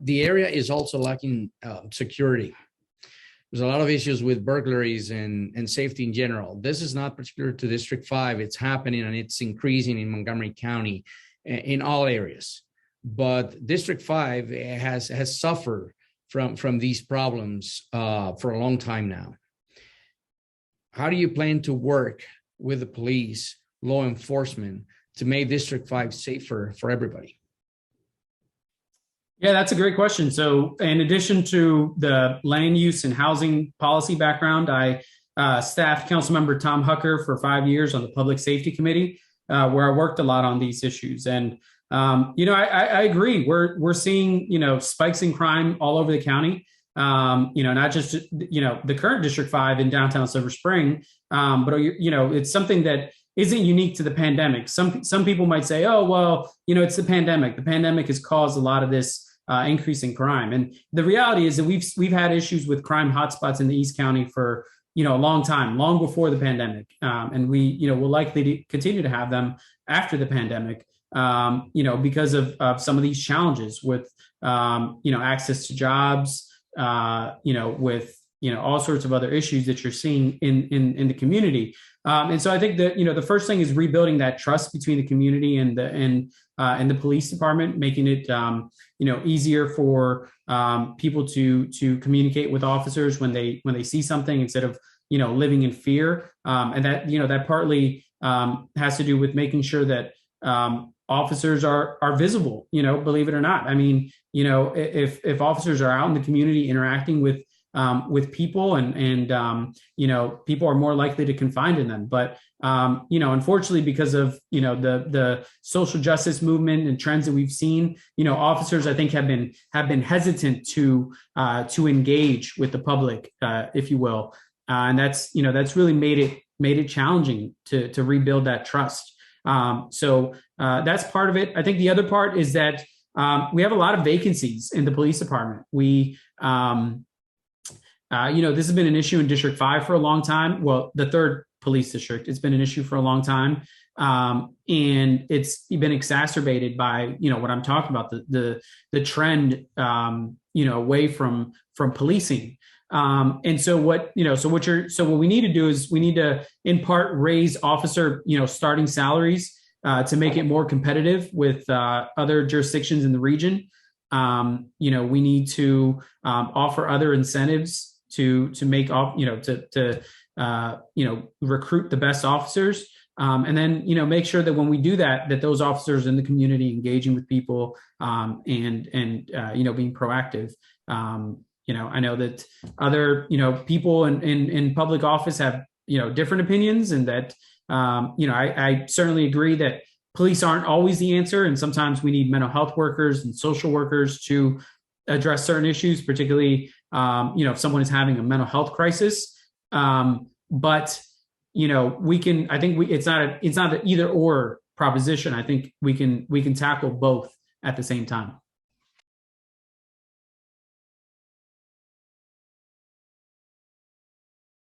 the area is also lacking security. There's a lot of issues with burglaries and safety in general. This is not particular to District 5. It's happening and it's increasing in Montgomery County in all areas. But District 5 has suffered from these problems for a long time now. How do you plan to work with the police, law enforcement, to make District 5 safer for everybody? Yeah, that's a great question. So in addition to the land use and housing policy background, I staffed Councilmember Tom Hucker for 5 years on the Public Safety Committee, where I worked a lot on these issues. And, I agree. We're seeing, spikes in crime all over the county. Not just, the current District 5 in downtown Silver Spring, but, it's something that isn't unique to the pandemic. Some people might say, oh, well, it's the pandemic. The pandemic has caused a lot of this increase in crime. And the reality is that we've had issues with crime hotspots in the East County for, a long time, long before the pandemic. And we, will likely to continue to have them after the pandemic, because of some of these challenges with, access to jobs, with, all sorts of other issues that you're seeing in the community. And so I think that, the first thing is rebuilding that trust between the community and the police department, making it, easier for people to communicate with officers when they see something instead of, living in fear. And that, that partly has to do with making sure that officers are visible, believe it or not. I mean, if officers are out in the community interacting with people and people are more likely to confide in them. But, unfortunately, because of, the social justice movement and trends that we've seen, officers, I think, have been hesitant to engage with the public, if you will. And that's really made it challenging to rebuild that trust. So that's part of it. I think the other part is that we have a lot of vacancies in the police department. We, this has been an issue in District 5 for a long time. Well, the third police district, it's been an issue for a long time. And it's been exacerbated by, what I'm talking about, the trend, away from policing. And so what we need to do is we need to, in part, raise officer, starting salaries to make it more competitive with other jurisdictions in the region. We need to offer other incentives to make recruit the best officers, and then make sure that when we do that those officers in the community engaging with people and being proactive. I know that other people in public office have different opinions, and that I certainly agree that police aren't always the answer, and sometimes we need mental health workers and social workers to address certain issues, particularly if someone is having a mental health crisis. But we can. I think it's not an either or proposition. I think we can tackle both at the same time.